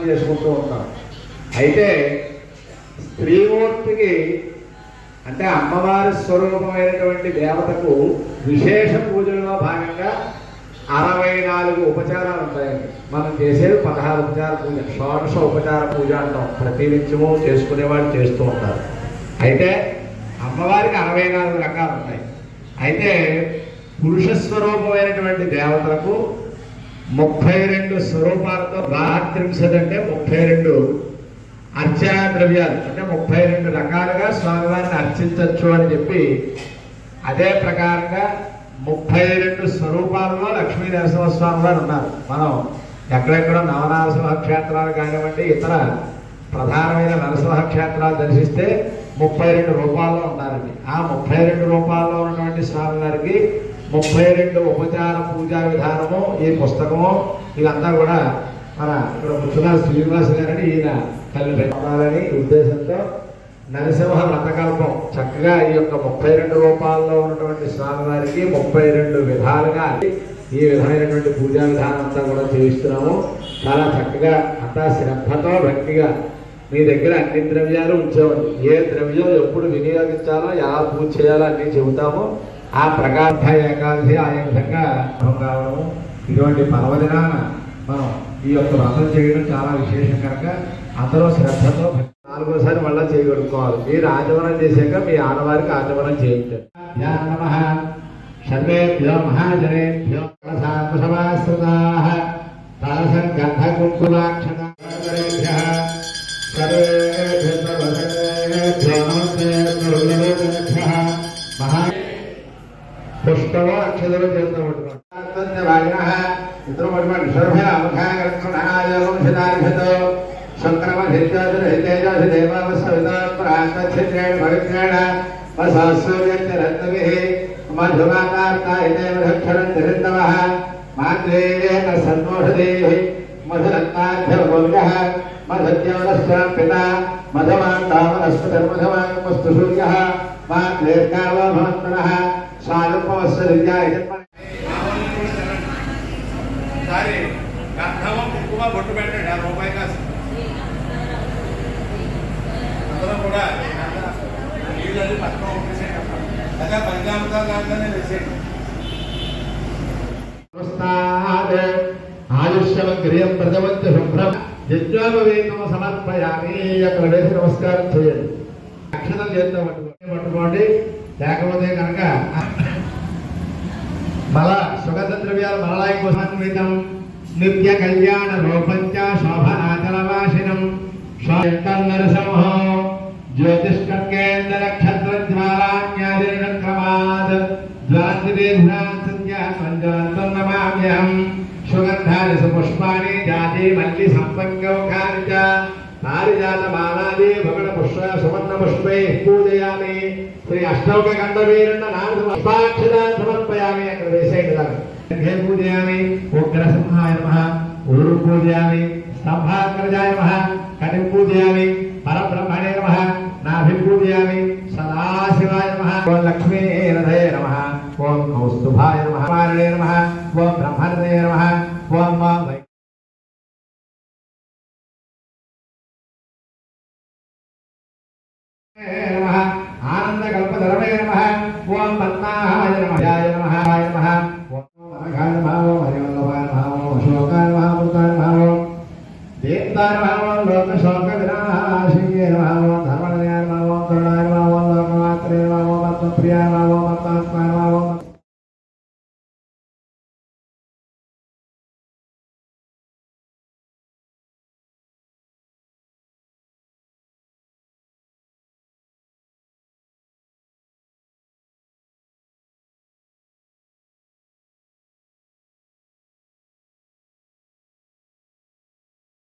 చేసుకుంటూ ఉంటాం. అయితే స్త్రీమూర్తికి అంటే అమ్మవారి స్వరూపమైనటువంటి దేవతకు విశేష పూజల్లో భాగంగా 64 ఉపచారాలు ఉంటాయండి. మనం చేసేది 16 ఉపచార పూజ, షోడశ ఉపచార పూజ అంటాం. ప్రతి నిత్యము చేసుకునేవాళ్ళు చేస్తూ ఉంటారు. అయితే అమ్మవారికి 64 రకాలు ఉంటాయి. అయితే పురుష స్వరూపమైనటువంటి దేవతలకు 32 స్వరూపాలతో 32 అంటే 32 అర్చనా ద్రవ్యాలు అంటే 32 రకాలుగా స్వామివారిని అర్చించవచ్చు అని చెప్పి, అదే ప్రకారంగా 32 స్వరూపాలలో లక్ష్మీ నరసింహస్వామి వారు ఉన్నారు. మనం ఎక్కడెక్కడ నవనరసింహ క్షేత్రాలు కానివ్వండి, ఇతర ప్రధానమైన నరసింహ క్షేత్రాలు దర్శిస్తే 32 రూపాల్లో ఉన్నారండి. ఆ 32 రూపాల్లో ఉన్నటువంటి స్వామివారికి 32 ఉపచార పూజా విధానము, ఈ పుస్తకము ఇదంతా కూడా మన ఇక్కడ ముఖ్యమైన శ్రీనివాస గారని ఈయన తల్లి పెట్టాలని ఉద్దేశంతో నరసింహ వ్రతకల్పం చక్కగా ఈ యొక్క 32 రూపాల్లో ఉన్నటువంటి స్వామివారికి 32 విధాలుగా ఈ విధమైనటువంటి పూజా విధానం అంతా కూడా చేయిస్తున్నాము. చాలా చక్కగా అంతా శ్రద్ధతో భక్తిగా మీ దగ్గర అన్ని ద్రవ్యాలు ఉంచేవాడు. ఏ ద్రవ్యం ఎప్పుడు వినియోగించాలో ఎలా పూజ చేయాలో అన్నీ చెబుతాము. ఆ ప్రకాశ ఏకాదశి ఆ విధంగా కావడము, ఇటువంటి పర్వదినాన మనం ఈ యొక్క వ్రతం చేయడం చాలా విశేషం కనుక అందరూ శ్రద్ధతో 4వసారి మళ్ళా చేయగలుగుకోవాలి. మీరు ఆచమనం చేశాక మీ ఆడవారికి ఆచమనం చేయించారు. సర్వేభ్యో మహాజనేభ్యో సమాశ్రితాః తారసం గంధ కుంకుమాక్షరేభ్యః సర్వేభ్యో సర్వసర్వేభ్యో నమస్తే గురుదేవేభ్యః మహా పుష్పలో అక్షతలు చేస్తూ ఉంటున్నాం. ఇతర పట్టుబడి శోభయ అముఖాగరక్షణాయోషితార్ఘతో శంకరమధిత్యాజురహితేజాసి దేవావసవితాత్మరాంతఛిద్రేణ పవిత్రేణ వసూర్యంచ రత్నభిః మధుమాతార్తాయితేమధక్షరం ధరిత్తవః మాద్రేణ సన్నోషధేః మధురత్నాభ్యవోజః మధుద్యవనశ్చాం పితా మధుమాంతావనస్పతిర్మధుమాంగమస్తు సూర్యః మాద్రేర్కావో భవంతనః స్వానుపవస్య విద్యాయ సారీ గంధము కుంకుమ బొట్టు పెట్టండి. ఆ రూపాయి కాదు అందరం కూడా నీళ్ళని పక్కన ఉంచేసేయండి. అదే పంచామృతాలు దాంట్లోనే వేసేయండి. ఆయుష్యమగ్రియం ప్రజవంతి శుభ్రం యజ్ఞోపవేతం సమర్పయామి. అక్కడ వేసి నమస్కారం చేయండి. అక్షతం చేద్దాం పట్టుకోండి. లేకపోతే కనుక మల సుగంధ ద్రవ్యాలు మలలాయ కోసన్వితం నిత్య కళ్యాణ రూపంచ శోభనాచలవాసినం నరసింహో జ్యోతిష్కేంద్ర నక్షత్ర జ్వాలాన్యాదిక్రమాద్ జ్వాంతిదేభ్యాం సుగంధాని పుష్పాణి జాతి మల్లి సంపంగౌఖాని చ పారిజాతమాలాది భగణ పుష్ప సువర్ణ పుష్పై పూజయామి. శ్రీ అష్టౌక గంధవీరన్న పుష్పాక్షరాన్ని సమర్పయామి. అక్కడ వేసేయండి. దాన్ని పూజయామి. ఉగ్రసింహాయ నమః. ఊరు పూజయామి. స్తంభాగ్రజాయ నమః. కటిం పూజయామి. పరబ్రహ్మణే నమః. నాభి పూజయామి. సదాశివాయ నమః. ఓం లక్ష్మీరథే నమః. ఓం కౌస్తుభాయ నమః. వారణే నమః. ఓం బ్రహ్మణే నమః. ఓం ఆనంద కల్పధరమే నమః. ఓం పద్మాయ నమః. నమః నమః. ఓం అనఘాయ నమః. ఓం హరివల్లభాయ నమః. ఓం అశోకాయ నమః. పుత్రాయ నమః. ఓం దేవతాయ నమః. ఓం లోక శోక వినాశిన్యే నమః. ఓం ధర్మణయాయ నమః. ఓం కరుణాయ నమః. ఓం లోకమాత్రే నమః. ఓం పద్మప్రియాయ నమః. ఓం పద్మాత్మాయ నమః.